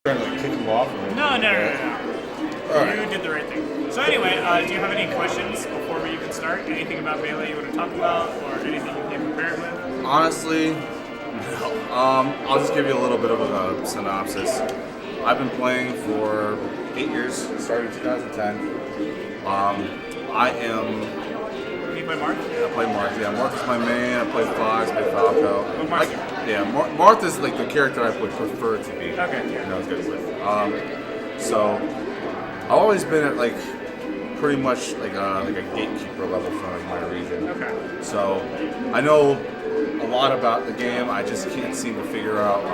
Trying to like kick him off. No. All right. You did the right thing. So anyway, do you have any questions before we even start? Anything about Melee you want to talk about, or anything you came prepared with? Honestly, no. I'll just give you a little bit of a synopsis. I've been playing for 8 years, started in 2010. I am. You play Marth? I play Marth. Yeah, Marth is my main. I play Fox, I play Falco. Oh, Marth. Marth is like the character I would prefer to be. Okay. Yeah. I was good with. So I've always been at like pretty much like a gatekeeper level for like my region. Okay. So I know a lot about the game. I just can't seem to figure out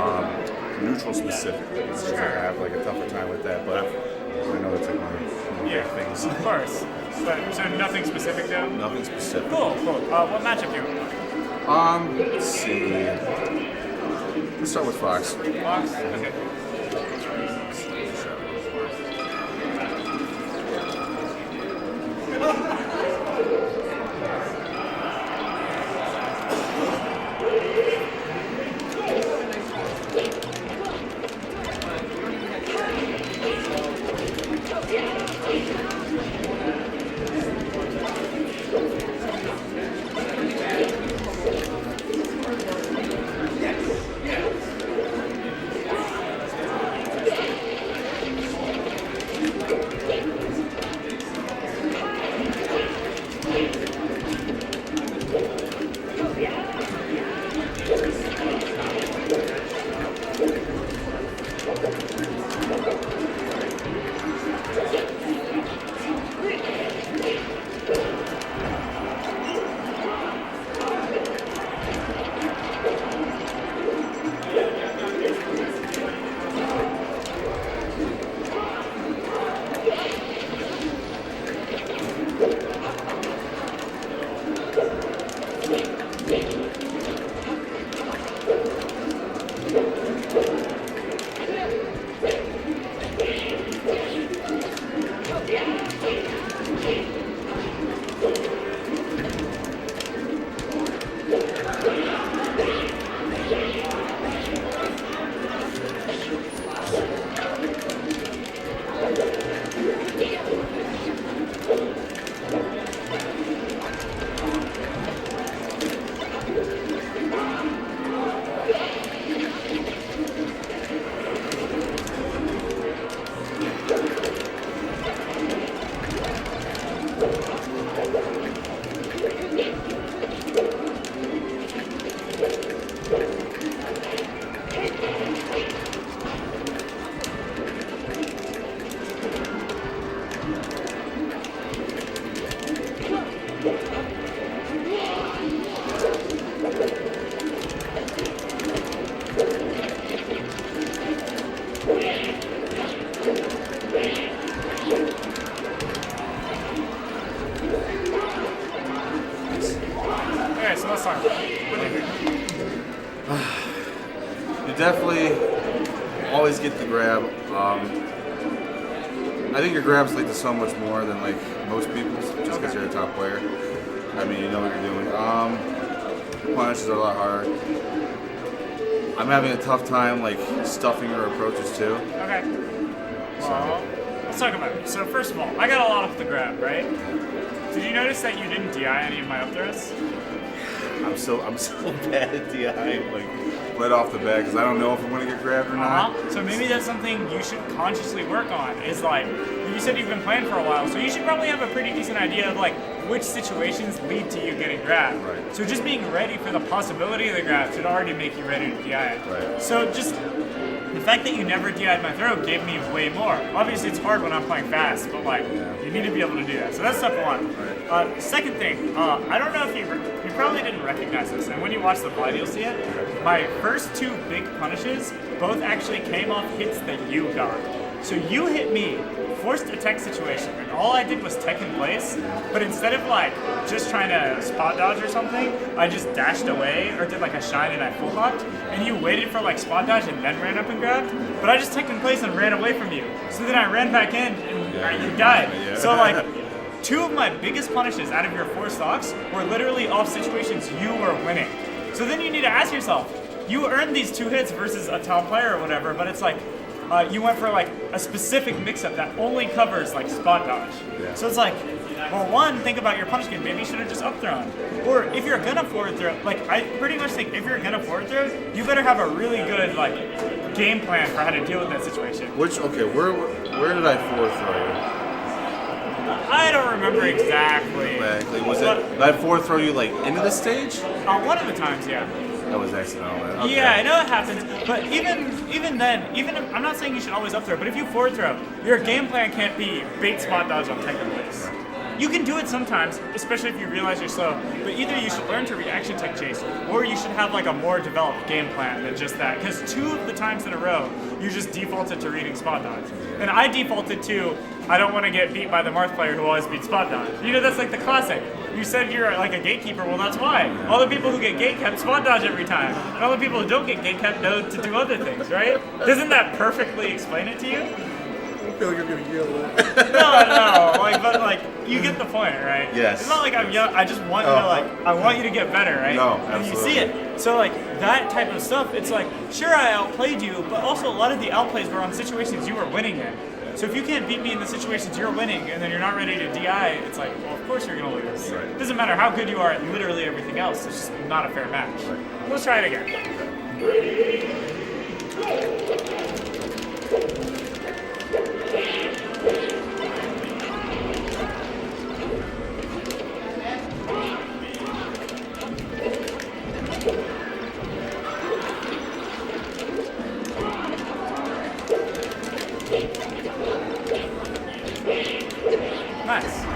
neutral specifically. It's just like I have like a tougher time with that. But I know it's like one of the big things. Of course. So nothing specific though? Nothing specific. Cool. What matchup do you want? Let's see. Let's start with Fox. Fox? Okay. Okay, so let's talk about it. What do you think? You definitely always get the grab. I think your grab's lead to so much more than like most people's, just because you're a top player. I mean, you know what you're doing. Punishes are a lot harder. I'm having a tough time like stuffing your approaches too. Okay. Well, let's talk about it. So first of all, I got a lot off the grab, right? Did you notice that you didn't DI any of my up throws? I'm so bad at DI like right off the bat because I don't know if I'm going to get grabbed or not. So maybe that's something you should consciously work on. Is like you said you've been playing for a while, so you should probably have a pretty decent idea of like which situations lead to you getting grabbed. Right. So just being ready for the possibility of the grab should already make you ready to DI it. Right. So just the fact that you never DI'd my throw gave me way more. Obviously it's hard when I'm playing fast, but like you need to be able to do that. So that's step one. Right. Second thing, I don't know if you probably didn't recognize this, and when you watch the VOD you'll see it. My first two big punishes both actually came off hits that you got. So you hit me, forced attack situation, and all I did was tech in place, but instead of like just trying to spot dodge or something, I just dashed away or did like a shine and I full hopped, and you waited for like spot dodge and then ran up and grabbed, but I just tech in place and ran away from you. So then I ran back in and you died. Yeah. So like, two of my biggest punishes out of your 4 stocks were literally off situations you were winning. So then you need to ask yourself, you earned these 2 hits versus a top player or whatever, but it's like, you went for like a specific mix-up that only covers like spot dodge. Yeah. So it's like, well, one, think about your punish game. Maybe you should have just up thrown. Or if you're gonna forward throw, like I pretty much think if you're gonna forward throw, you better have a really good like game plan for how to deal with that situation. Where did I forward throw you? I don't remember exactly. Exactly. Did I forward throw you like into the stage? One of the times, yeah. That was accidental. Man. Okay. Yeah, I know it happens, but even then, even if, I'm not saying you should always up throw, but if you forward throw, your game plan can't be bait spot dodge on tech plays. You can do it sometimes, especially if you realize you're slow, but either you should learn to reaction tech chase, or you should have like a more developed game plan than just that, because 2 of the times in a row, you just defaulted to reading spot dodge. And I defaulted to, I don't want to get beat by the Marth player who always beats spot dodge. You know, that's like the classic. You said you're like a gatekeeper, well that's why. All the people who get gate kept spot dodge every time. And all the people who don't get gate kept know to do other things, right? Doesn't that perfectly explain it to you? I feel like I'm gonna yell at. No, but you get the point, right? Yes. It's not like I'm young. I just want you to I want you to get better, right? No, and absolutely. you see it. So that type of stuff, it's like, sure I outplayed you, but also a lot of the outplays were on situations you were winning in. So if you can't beat me in the situations you're winning, and then you're not ready to DI, it's like, well, of course you're gonna lose. Right. It doesn't matter how good you are at literally everything else. It's just not a fair match. Right. Let's try it again. Nice.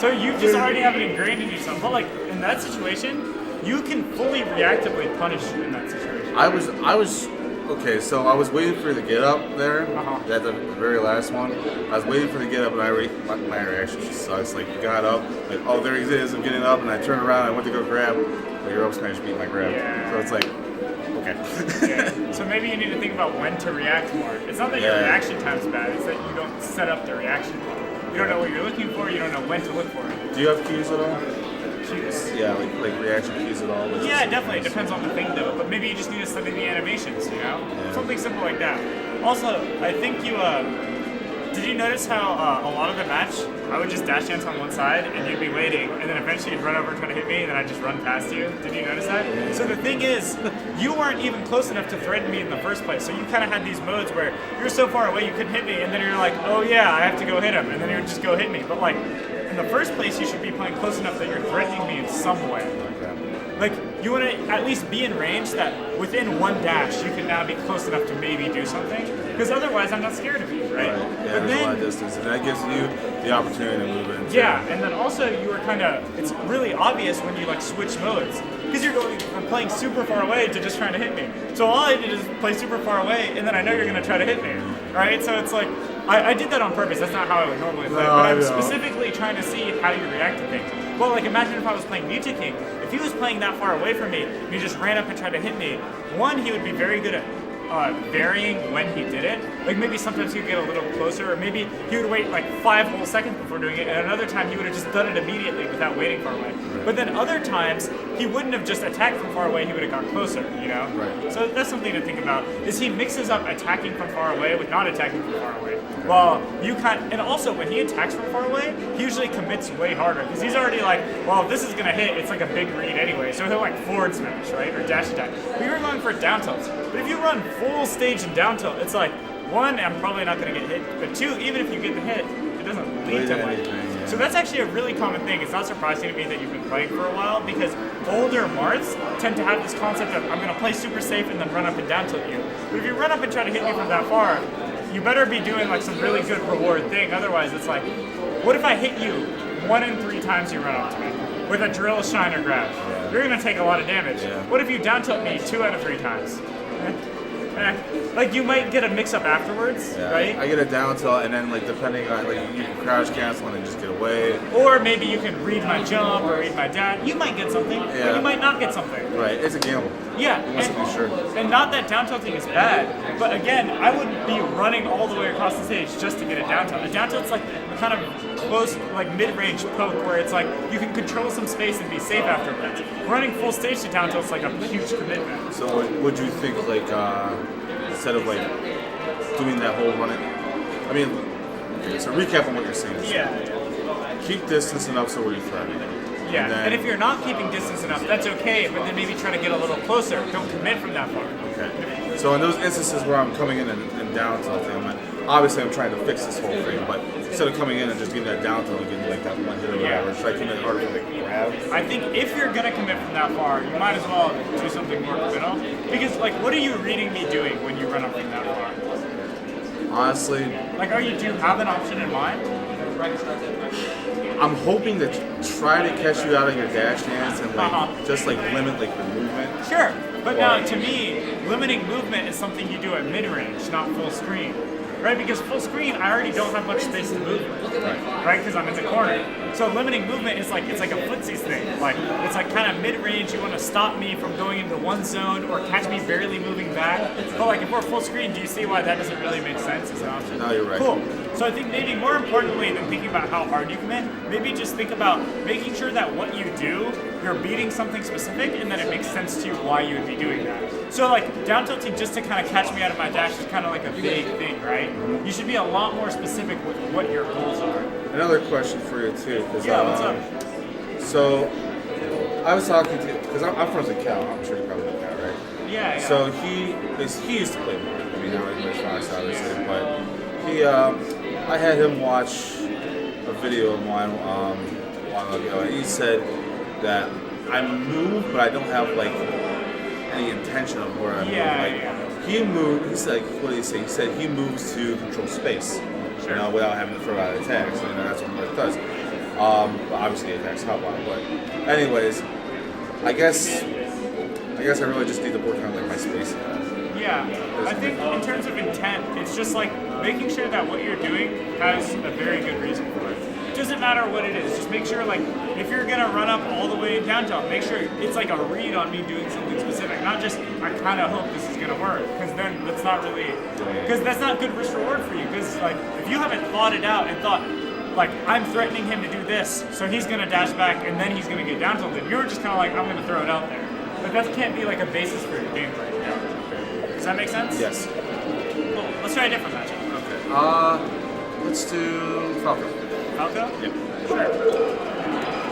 So you just already have it ingrained in yourself. But in that situation, you can fully reactively punish in that situation. I was okay. So I was waiting for the get up there. At the very last one, I was waiting for the get up, and my reaction just sucks. Like, you got up, like, oh, there he is. I'm getting up, and I turned around. I went to go grab, but your up's kind of just beat my grab. Yeah. So it's like, okay. Yeah. So maybe you need to think about when to react more. It's not that your reaction time's bad. It's that you don't set up the reaction. You don't know what you're looking for. You don't know when to look for it. Do you have cues at all? Cues. Yeah, like reaction cues at all. Yeah, definitely. It depends on the thing, though. But maybe you just need to study the animations, you know? Yeah. Something simple like that. Also, I think you, did you notice how a lot of the match, I would just dash dance on one side, and you'd be waiting, and then eventually you'd run over and try to hit me, and then I'd just run past you? Did you notice that? So the thing is, you weren't even close enough to threaten me in the first place, so you kind of had these modes where you're so far away you couldn't hit me, and then you're like, oh yeah, I have to go hit him, and then you would just go hit me. But in the first place, you should be playing close enough that you're threatening me in some way. Like, you want to at least be in range that within one dash you can now be close enough to maybe do something. Because otherwise, I'm not scared of you, right? Yeah, But there's then, a lot of distance, and that gives you the opportunity to move in. too. yeah, and then also you were kind of, it's really obvious when you like switch modes. Because you're going from playing super far away to just trying to hit me. So all I did is play super far away, and then I know you're going to try to hit me, right? So it's like, I did that on purpose. That's not how I would normally play. No, but I'm I know. specifically trying to see how you react to things. Well, like imagine if I was playing Mewtwo King. If he was playing that far away from me, and he just ran up and tried to hit me, one, he would be very good at varying when he did it. Like maybe sometimes he would get a little closer, or maybe he would wait like 5 whole seconds before doing it, and another time he would have just done it immediately without waiting far away. But then other times he wouldn't have just attacked from far away, he would have gone closer, you know? Right. So that's something to think about, is he mixes up attacking from far away with not attacking from far away. Well, and also when he attacks from far away, he usually commits way harder, because he's already like, well, if this is gonna hit, it's like a big read anyway, so he'll like forward smash, right? Or dash attack. But you're going for down tilts. But if you run full stage and down tilt, it's like, one, I'm probably not going to get hit, but two, even if you get the hit, it doesn't lead to much. anything, So that's actually a really common thing. It's not surprising to me that you've been playing for a while, because older Marths tend to have this concept of, I'm going to play super safe and then run up and down tilt you. But if you run up and try to hit me from that far, you better be doing like some really good reward thing. Otherwise, it's like, what if I hit you 1 in 3 times you run up to me with a drill, shine, or grab? You're going to take a lot of damage. Yeah. What if you down tilt me 2 out of 3 times? Like you might get a mix-up afterwards, Yeah, right? I get a down tilt, and then like depending on like you can crouch cancel and then just get away. Or maybe you can read my jump or read my dash. You might get something, or Yeah. you might not get something. Right, it's a gamble. Yeah, You must be sure. and not that down tilting is bad, but again, I wouldn't be running all the way across the stage just to get a down tilt. A down tilt's like kind of close, like mid-range poke, where it's like you can control some space and be safe afterwards. Running full stage to down tilt's like a huge commitment. So would you think like instead of like doing that whole running? I mean, okay, so recap on what you're saying. Yeah. Keep distance enough so where you threat. Yeah, then- and if you're not keeping distance enough, that's okay, but then maybe try to get a little closer. Don't commit from that far. Okay. So in those instances where I'm coming in and down tilting, obviously I'm trying to fix this whole thing, but instead of coming in and just getting that down tilt and getting like that one hit or Yeah. whatever, should I commit harder for the grab? I think if you're gonna commit from that far, you might as well do something more committal. Because like, what are you reading me doing when you run up from that far? Honestly, Like, do you have an option in mind? I'm hoping to try to catch you out of your dash dance and like Uh-huh. just like limit like the movement. Sure, but now to me, limiting movement is something you do at mid-range, not full screen. Right? Because full screen, I already don't have much space to move. Right? Because I'm in the corner. So limiting movement is like, it's like a footsies thing. Like, it's like kind of mid-range, you want to stop me from going into one zone or catch me barely moving back. But like, if we're full screen, do you see why that doesn't really make sense as an option? No, you're right. Cool. So I think maybe more importantly than thinking about how hard you commit, maybe just think about making sure that what you do, you're beating something specific and that it makes sense to you why you would be doing that. So like down tilting just to kind of catch me out of my dash is kind of like a big thing, right? You should be a lot more specific with what your goals are. Another question for you too. 'Cause, Yeah, what's up? So I was talking to, because I'm from Cal, I'm sure you probably know Cal, right? Yeah, yeah. So he used to play more. I mean, now he's Fox, obviously, but I had him watch a video of mine a while ago, and he said that I move, but I don't have like any intention of where I move. Yeah, Like, yeah. he moved. He said, what did he say? He said he moves to control space, Sure. you know, without having to throw out attacks. And that's what Marth does. But obviously, attacks help out. But anyways, I guess I really just need to work on like my space. Yeah, I think in terms of intent, it's just like making sure that what you're doing has a very good reason for it. It doesn't matter what it is, just make sure like, if you're gonna run up all the way in downtown, make sure it's like a read on me doing something specific, not just, I kinda hope this is gonna work, because then that's not really, because that's not good risk reward for you, because like, if you haven't thought it out and thought, like, I'm threatening him to do this, so he's gonna dash back and then he's gonna get down tilted, you're just kinda like, I'm gonna throw it out there. But that can't be like a basis for your gameplay. Does that make sense? Yes. Cool. Let's try a different matchup. Okay. Let's do Falco. Falco? Yep. Sure.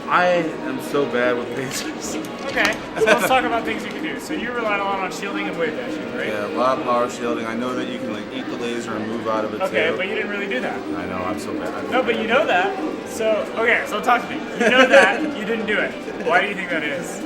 I am so bad with lasers. Okay, so let's talk about things you can do. So you relied a lot on shielding and wave dashing, right? Yeah, a lot of power shielding. I know that you can like eat the laser and move out of it Okay, too. but you didn't really do that. I know, I'm so bad. No, but you know that. So, okay, so talk to me. You know that, you didn't do it. Why do you think that is?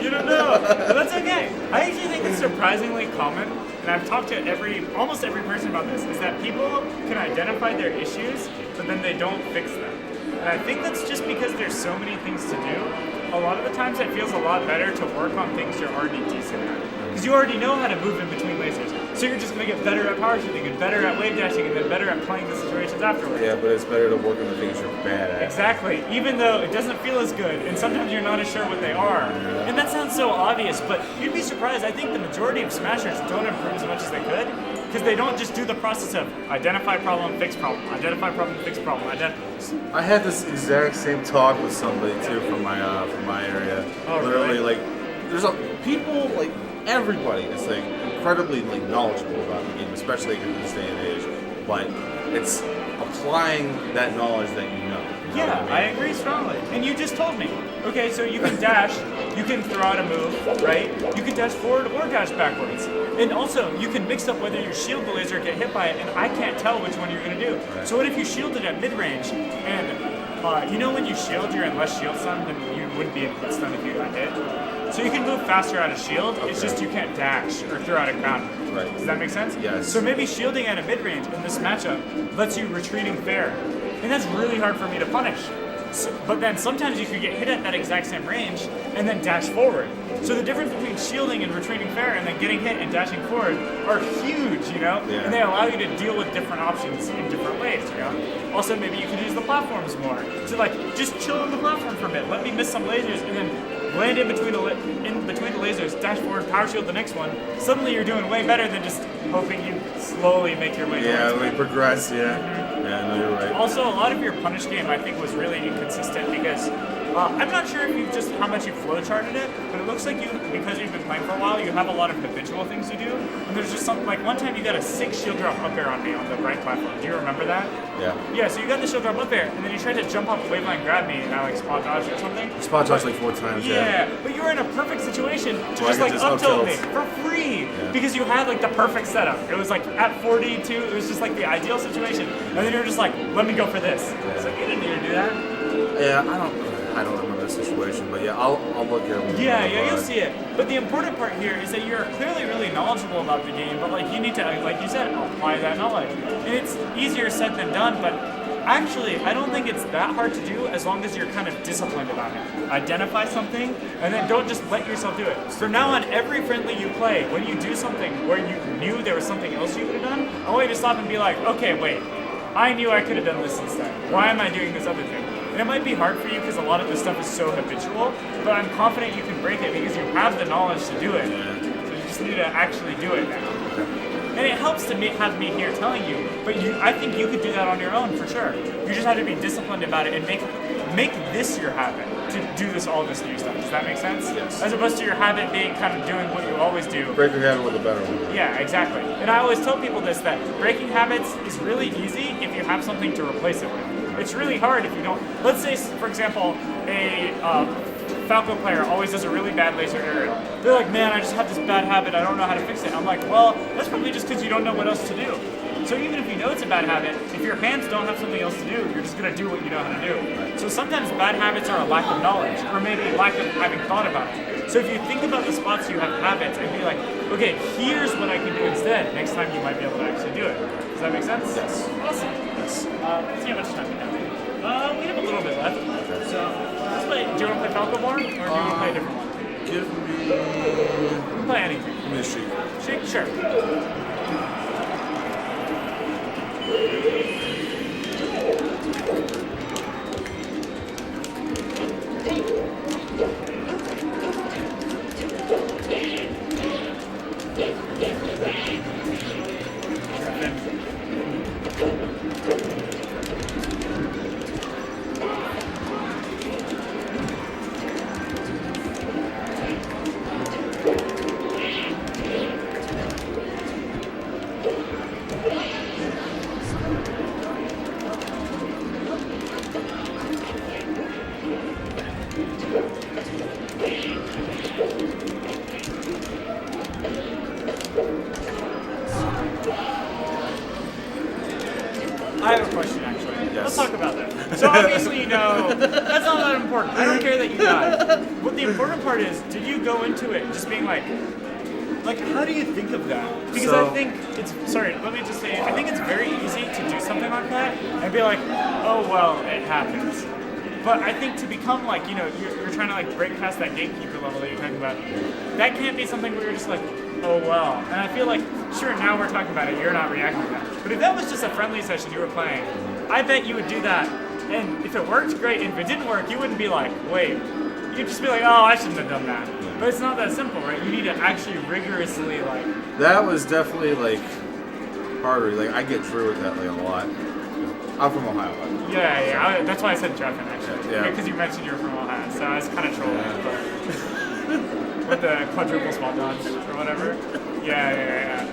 You don't know. But that's okay. I actually think it's surprisingly common, and I've talked to almost every person about this, is that people can identify their issues, but then they don't fix them. And I think that's just because there's so many things to do. A lot of the times it feels a lot better to work on things you're already decent at. Because you already know how to move in between lasers. So you're just going to get better at power shooting and better at wave dashing and then better at playing the situations afterwards. Yeah, but it's better to work on the things you're bad at. Exactly, even though it doesn't feel as good, and sometimes you're not as sure what they are. And that sounds so obvious, but you'd be surprised. I think the majority of smashers don't improve as much as they could, because they don't just do the process of identify problem, fix problem, identify problem, fix problem. I had this exact same talk with somebody too from my area. Oh, Literally, really? like, there's people like everybody is like incredibly like knowledgeable about the game, especially in this day and age. But it's applying that knowledge that you know. You know Yeah, what I I mean? agree strongly. And you just told me. Okay, so you can dash, you can throw out a move, right? You can dash forward or dash backwards. And also, you can mix up whether you shield the laser or get hit by it, and I can't tell which one you're going to do. Right. So what if you shielded at mid-range, and you know when you shield, you're in less shield stun than you would be in hit stun if you got hit? So you can move faster out of shield, it's just you can't dash or throw out a counter. Right. Does that make sense? Yes. So maybe shielding at a mid-range in this matchup lets you retreating fair. And that's really hard for me to punish. But then sometimes you could get hit at that exact same range and then dash forward. So the difference between shielding and retreating fair and then getting hit and dashing forward are huge, you know? Yeah. And they allow you to deal with different options in different ways, you know? Also, maybe you can use the platforms more. So like, just chill on the platform for a bit, let me miss some lasers, and then land in between the lasers, dash forward, power shield the next one. Suddenly you're doing way better than just hoping you slowly make your way Yeah, towards we it. progress. Yeah. Yeah, no, you're right. Also, a lot of your punish game, I think, was really inconsistent because I'm not sure if how much you flowcharted it, but it looks like because you've been playing for a while, you have a lot of habitual things you do. And there's just something, like one time you got a 6 shield drop up air on me on the right platform. Do you remember that? Yeah. Yeah, so you got the shield drop up air, and then you tried to jump off the waveline and grab me, and I like spot dodged or something. Spot dodged like 4 times. Yeah, but you were in a perfect situation to Well, I just could like just up tilt up me tilt. for free because you had like the perfect setup. It was like at 42, it was just like the ideal situation, and then you were just like, let me go for this. So you didn't need to do that. Yeah, I don't remember the situation, but yeah, I'll look at it. Yeah, you'll see it. But the important part here is that you're clearly really knowledgeable about the game, but like you need to, like you said, apply that knowledge. And it's easier said than done, but actually, I don't think it's that hard to do as long as you're kind of disciplined about it. Identify something, and then don't just let yourself do it. From now on, every friendly you play, when you do something where you knew there was something else you could have done, I want you to stop and be like, okay, wait, I knew I could have done this instead. Why am I doing this other thing? And it might be hard for you because a lot of this stuff is so habitual, but I'm confident you can break it because you have the knowledge to do it. So you just need to actually do it now. And it helps to have me here telling you, but I think you could do that on your own for sure. You just have to be disciplined about it and make this your habit to do all this new stuff. Does that make sense? Yes. As opposed to your habit being kind of doing what you always do. Break your habit with a better one. Yeah, exactly. And I always tell people this, that breaking habits is really easy if you have something to replace it with. It's really hard if you don't. Let's say, for example, a Falco player always does a really bad laser aerial. They're like, man, I just have this bad habit, I don't know how to fix it. I'm like, well, that's probably just because you don't know what else to do. So even if you know it's a bad habit, if your hands don't have something else to do, you're just going to do what you know how to do. So sometimes bad habits are a lack of knowledge, or maybe lack of having thought about it. So if you think about the spots you have habits and be like, okay, here's what I can do instead, next time you might be able to actually do it. Does that make sense? Yes. Awesome. Yes. Let's see how much time we have. We have a little bit left. So let's play. Do you want to play Falco more, or do you want to play a different one? Give me. We can play anything. Give me a sheet. Shake? Sure. So obviously you know that's not that important. I don't care that you died. What the important part is, did you go into it just being like how do you think of that? Because I think it's let me just say I think it's very easy to do something like that and be like, oh well, it happens. But I think to become like, you're trying to like break past that gatekeeper level that you're talking about, that can't be something where you're just like, oh well. And I feel like, sure, now we're talking about it, you're not reacting to that. But if that was just a friendly session you were playing, I bet you would do that. And if it worked, great. And if it didn't work, you wouldn't be like, wait. You'd just be like, oh, I shouldn't have done that. But it's not that simple, right? You need to actually rigorously That was definitely like harder. Like I get through with that like a lot. I'm from Ohio. Yeah. That's why I said Jeffin actually. Yeah. Because you mentioned you were from Ohio, so I was kind of trolling. But with the quadruple small dogs or whatever. Yeah.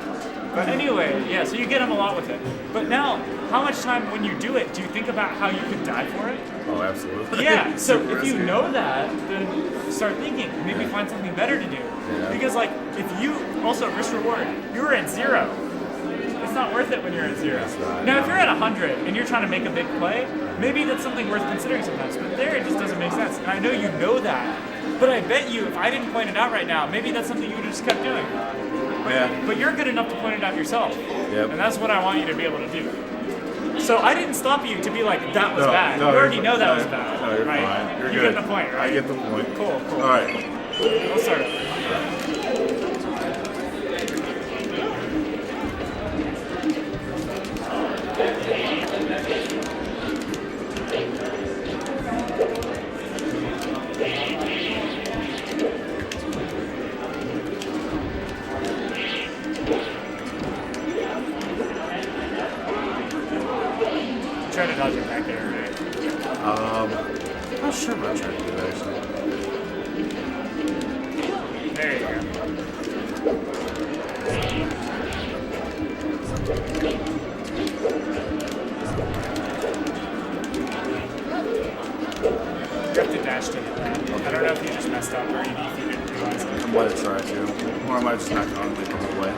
But anyway, so you get them a lot with it. But now, how much time when you do it, do you think about how you could die for it? Oh, absolutely. Yeah, so if you know that, then start thinking, maybe find something better to do. Yeah. Because if you, also risk reward, you're at 0. It's not worth it when you're at 0. Now, if you're at 100 and you're trying to make a big play, maybe that's something worth considering sometimes. But there, it just doesn't make sense. And I know you know that. But I bet you, if I didn't point it out right now, maybe that's something you would have just kept doing. But you're good enough to point it out yourself. Yep. And that's what I want you to be able to do. So I didn't stop you to be like, that was bad. No, you already know that was bad. No, you're right? fine. You're you good. get the point, right? I get the point. Cool. All right. We'll start it. Try to dodge it back there, right? I'm not sure what I'm trying to do actually. There you go. You have to dash to hit that. I don't know if you just messed up or if you didn't realize it. I might have tried to. Or I might have just knocked it on the whole way.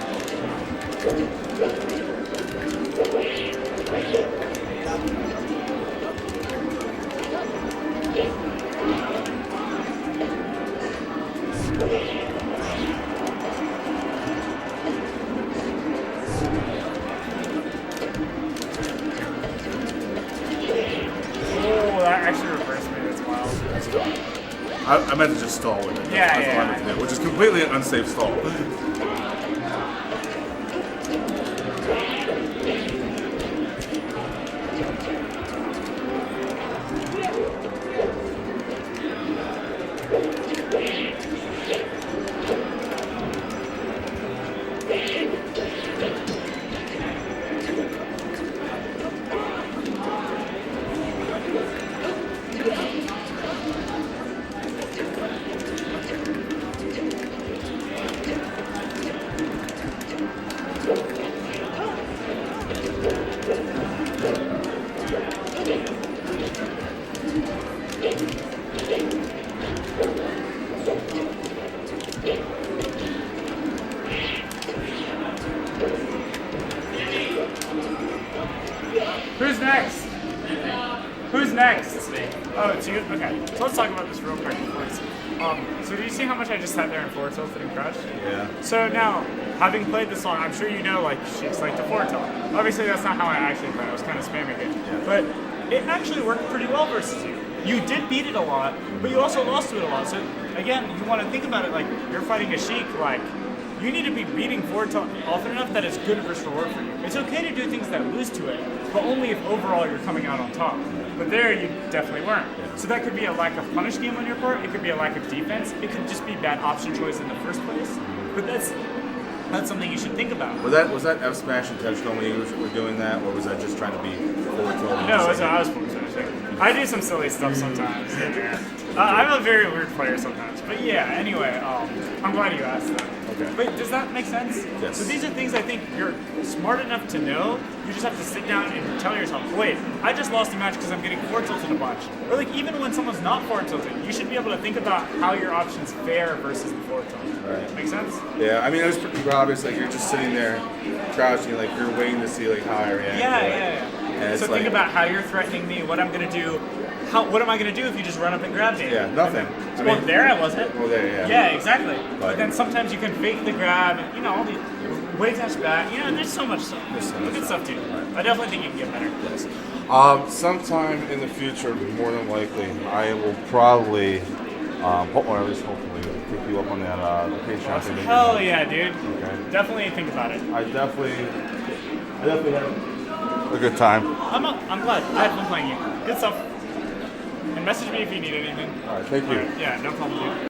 Oh, that actually reversed me. That's wild. I meant to just stall with it. Yeah, That's what I meant to do, which is completely an unsafe stall. Who's next? Who's next? It's me. Oh, it's you? Okay. So let's talk about this real quick before it's... So do you see how much I just sat there and forward tilted and crushed? Yeah. So now, having played this song, I'm sure you know, like, Sheik's like to forward tilt. Obviously, that's not how I actually played. I was kind of spamming it. Yeah. But it actually worked pretty well versus you. You did beat it a lot, but you also lost to it a lot. So, again, you want to think about it like you're fighting a Sheik, like, you need to be beating forward tilt often enough that it's good versus reward for you. It's okay to do things that lose to it, but only if overall you're coming out on top. But there, you definitely weren't. So that could be a lack of punish game on your part. It could be a lack of defense. It could just be bad option choice in the first place. But that's something you should think about. Was that F smash intentional when you were doing that, or was that just trying to be forward tilted? No, I was forward smashing. I do some silly stuff sometimes. Yeah. I'm a very weird player sometimes. But yeah, anyway, I'm glad you asked that. Okay. But does that make sense? Yes. So these are things I think you're smart enough to know. You just have to sit down and tell yourself, wait, I just lost a match because I'm getting forward tilted a bunch. Or like even when someone's not forward tilted, you should be able to think about how your options fare versus the forward tilt. Right. Make sense? Yeah, I mean, it was pretty obvious. Like, you're just sitting there crouching, like, you're waiting to see, like, how I react. Yeah. And it's So like, think about how you're threatening me, what I'm gonna do. What am I gonna do if you just run up and grab me? Yeah, nothing. Well, there I wasn't. Well, there, yeah. Yeah, exactly. But But- then sometimes you can fake the grab, and all the way touch back. There's so much stuff. There's so much Good stuff. stuff too. I definitely think you can get better. Yes. Sometime in the future, more than likely, I will probably, or at least hopefully, take you up on that Patreon thing. Hell yeah, dude. Okay. Definitely think about it. I definitely had a good time. I'm glad. I had fun playing you. Good stuff. And message me if you need anything. All right, thank you. All right, yeah, no problem, dude.